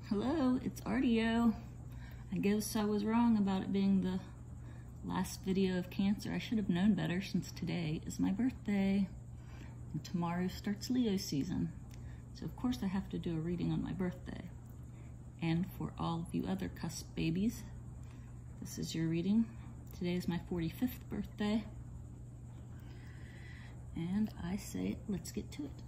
Hello, it's Artio. I guess I was wrong about it being the last video of Cancer. I should have known better since today is my birthday and tomorrow starts Leo season. So of course I have to do a reading on my birthday. And for all of you other cusp babies, this is your reading. Today is my 45th birthday. And I say, let's get to it.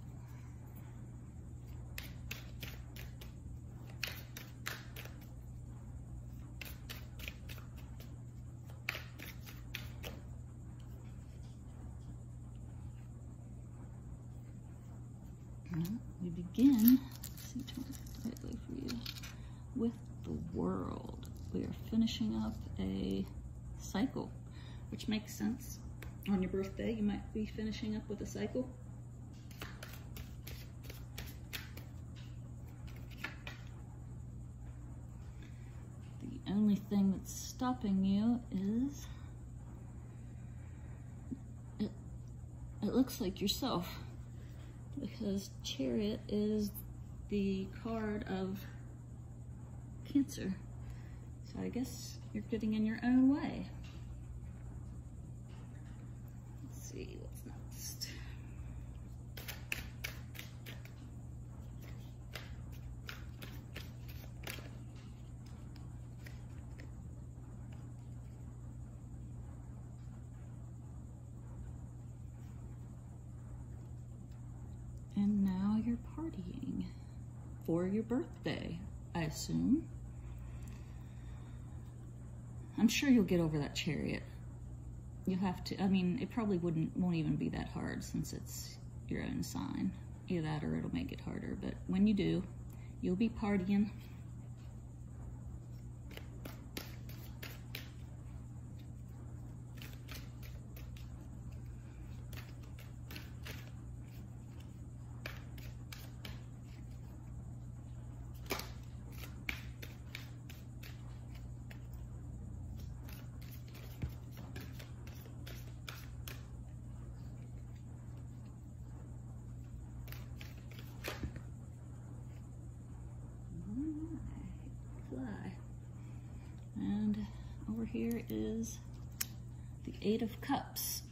We begin, let's see, turn it the right way for you, with the world. We are finishing up a cycle, which makes sense. On your birthday, you might be finishing up with a cycle. The only thing that's stopping you is, it looks like yourself. Because Chariot is the card of Cancer. So I guess you're getting in your own way. Let's see what's next. And now you're partying for your birthday, I assume. I'm sure you'll get over that Chariot. You'll have to, I mean, it probably won't even be that hard since it's your own sign. Either that or it'll make it harder. But when you do, you'll be partying. And over here is the 8 of Cups.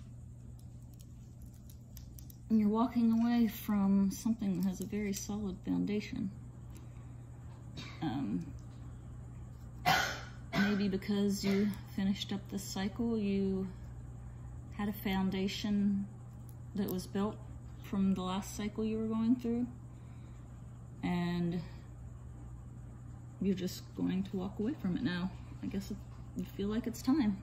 And you're walking away from something that has a very solid foundation. Maybe because you finished up this cycle, you had a foundation that was built from the last cycle you were going through. And you're just going to walk away from it now. I guess you feel like it's time.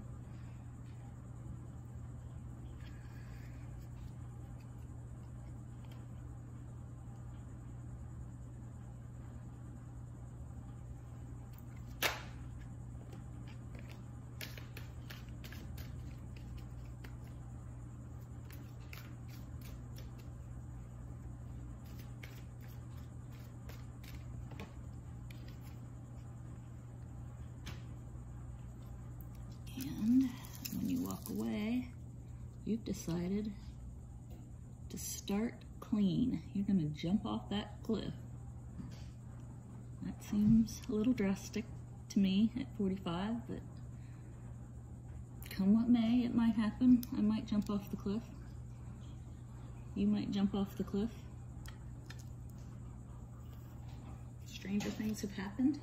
And when you walk away, you've decided to start clean. You're going to jump off that cliff. That seems a little drastic to me at 45, but come what may, it might happen. I might jump off the cliff. You might jump off the cliff. Stranger things have happened.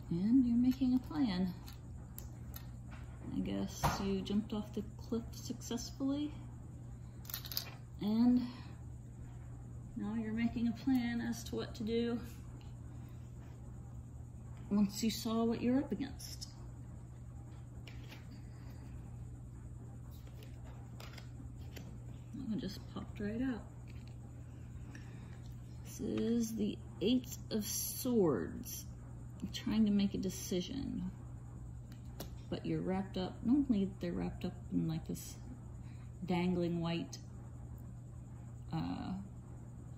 And you're making a plan. I guess you jumped off the cliff successfully. And now you're making a plan as to what to do once you saw what you're up against. That one just popped right out. This is the 8 of Swords. I'm trying to make a decision. but you're wrapped up, normally they're wrapped up in like this dangling white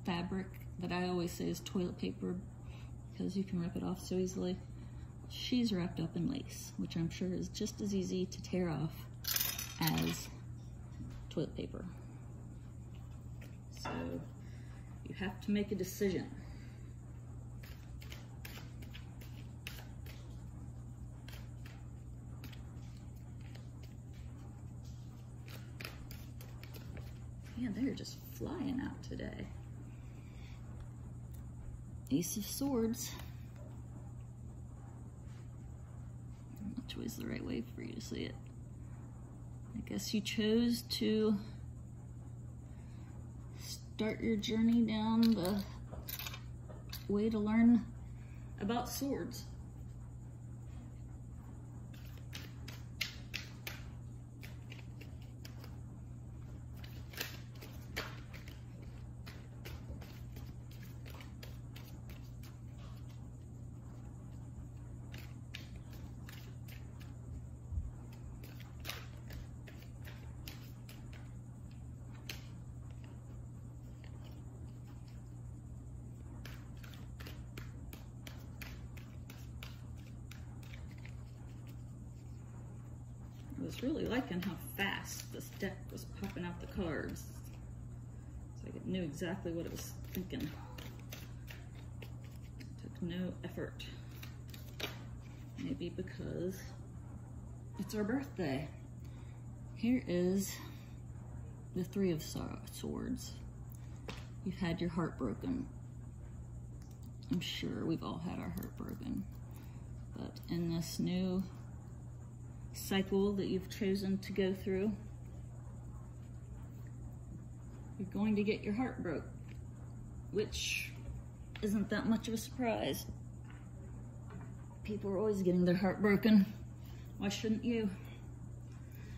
fabric that I always say is toilet paper because you can rip it off so easily. She's wrapped up in lace, which I'm sure is just as easy to tear off as toilet paper. So you have to make a decision. Man, they're just flying out today. Ace of Swords. Which way is the right way for you to see it? I guess you chose to start your journey down the way to learn about swords. I was really liking how fast this deck was popping out the cards. So I knew exactly what it was thinking. It took no effort. Maybe because it's our birthday. Here is the Three of Swords. You've had your heart broken. I'm sure we've all had our heart broken. But in this new cycle that you've chosen to go through, you're going to get your heart broke, which isn't that much of a surprise. People are always getting their heart broken. Why shouldn't you?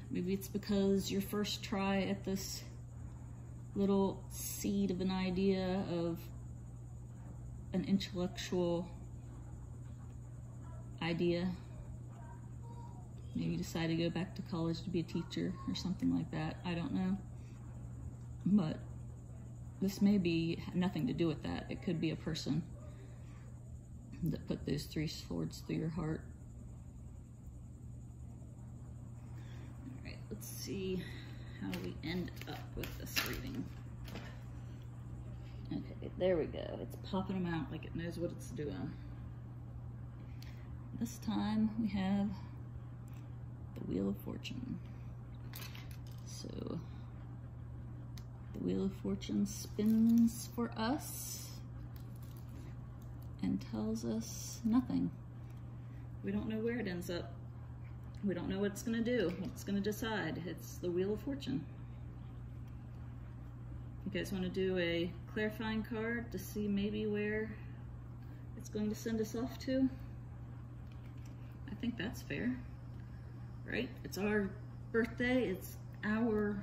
Maybe it's because your first try at this little seed of an idea of an intellectual idea. Maybe you decide to go back to college to be a teacher or something like that. I don't know. But this may be nothing to do with that. It could be a person that put those three swords through your heart. All right, let's see how we end up with this reading. Okay, there we go. It's popping them out like it knows what it's doing. This time we have the Wheel of Fortune. So the Wheel of Fortune spins for us and tells us nothing. We don't know where it ends up. We don't know what it's going to do, what it's going to decide. It's the Wheel of Fortune. You guys want to do a clarifying card to see maybe where it's going to send us off to? I think that's fair. Right? It's our birthday, it's our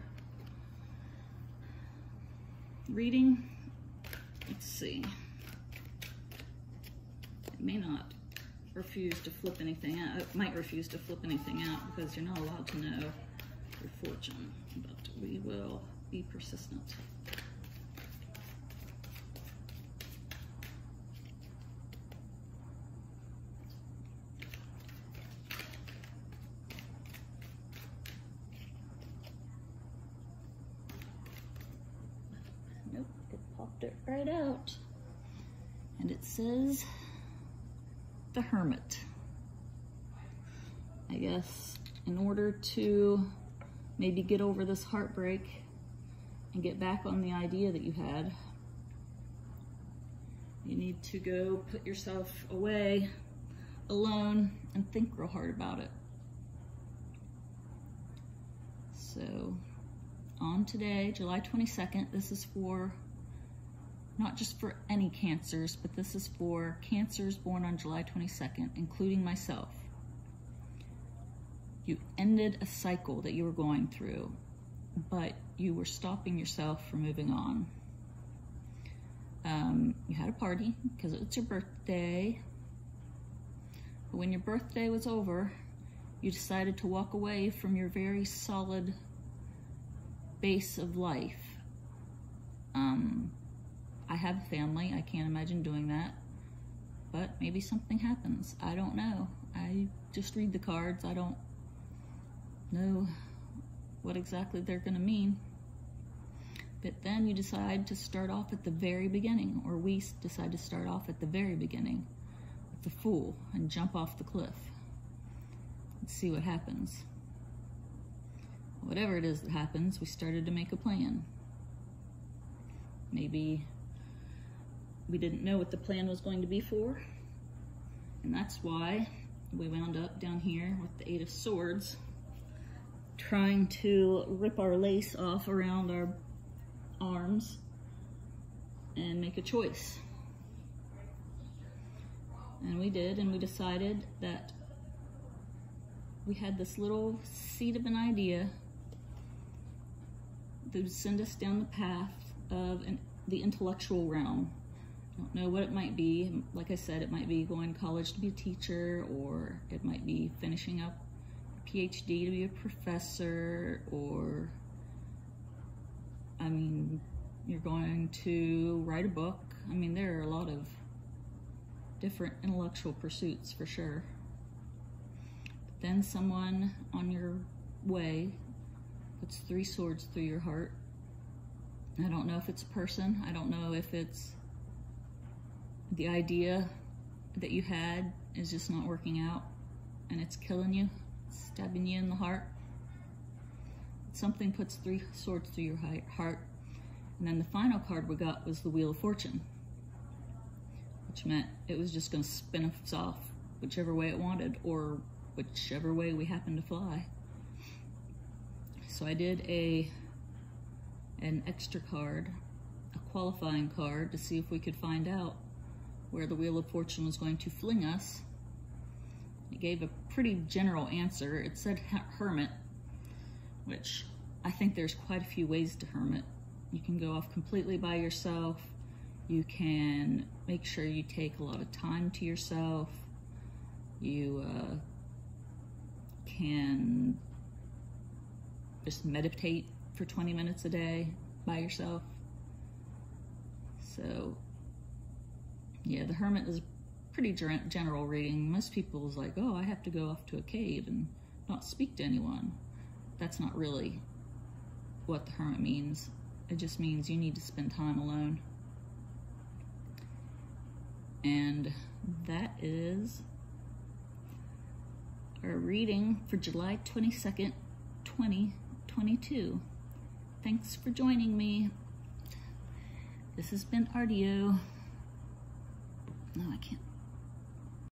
reading. Let's see. It may not refuse to flip anything out. It might refuse to flip anything out because you're not allowed to know your fortune, but we will be persistent. Nope, it popped it right out. And it says, the Hermit. I guess in order to maybe get over this heartbreak and get back on the idea that you had, you need to go put yourself away alone and think real hard about it. So on today, July 22nd, this is for not just for any cancers, but this is for cancers born on July 22nd, including myself. You ended a cycle that you were going through, but you were stopping yourself from moving on. You had a party because it's your birthday, but when your birthday was over, you decided to walk away from your very solid base of life. I have a family. I can't imagine doing that. But maybe something happens. I don't know. I just read the cards. I don't know what exactly they're going to mean. But then you decide to start off at the very beginning, or we decide to start off at the very beginning with the Fool and jump off the cliff. Let's see what happens. Whatever it is that happens, we started to make a plan. Maybe we didn't know what the plan was going to be for, and that's why we wound up down here with the Eight of Swords, trying to rip our lace off around our arms and make a choice. And we did, and we decided that we had this little seed of an idea that would send us down the path of the intellectual realm. I don't know what it might be. Like I said, it might be going to college to be a teacher, or it might be finishing up a PhD to be a professor, or, I mean, you're going to write a book. I mean, there are a lot of different intellectual pursuits for sure. But then someone on your way puts 3 swords through your heart. I don't know if it's a person. I don't know if it's the idea that you had is just not working out and it's killing you, stabbing you in the heart. Something puts 3 swords through your heart. And then the final card we got was the Wheel of Fortune, which meant it was just going to spin us off whichever way it wanted, or whichever way we happened to fly. So I did an extra card, a qualifying card, to see if we could find out where the Wheel of Fortune was going to fling us. It gave a pretty general answer. It said Hermit, which I think there's quite a few ways to hermit. You can go off completely by yourself. You can make sure you take a lot of time to yourself. You can just meditate for 20 minutes a day by yourself. So yeah, the Hermit is a pretty general reading. Most people's like, oh, I have to go off to a cave and not speak to anyone. That's not really what the Hermit means. It just means you need to spend time alone. And that is our reading for July 22nd, 2022. Thanks for joining me. This has been Ardio. No, I can't.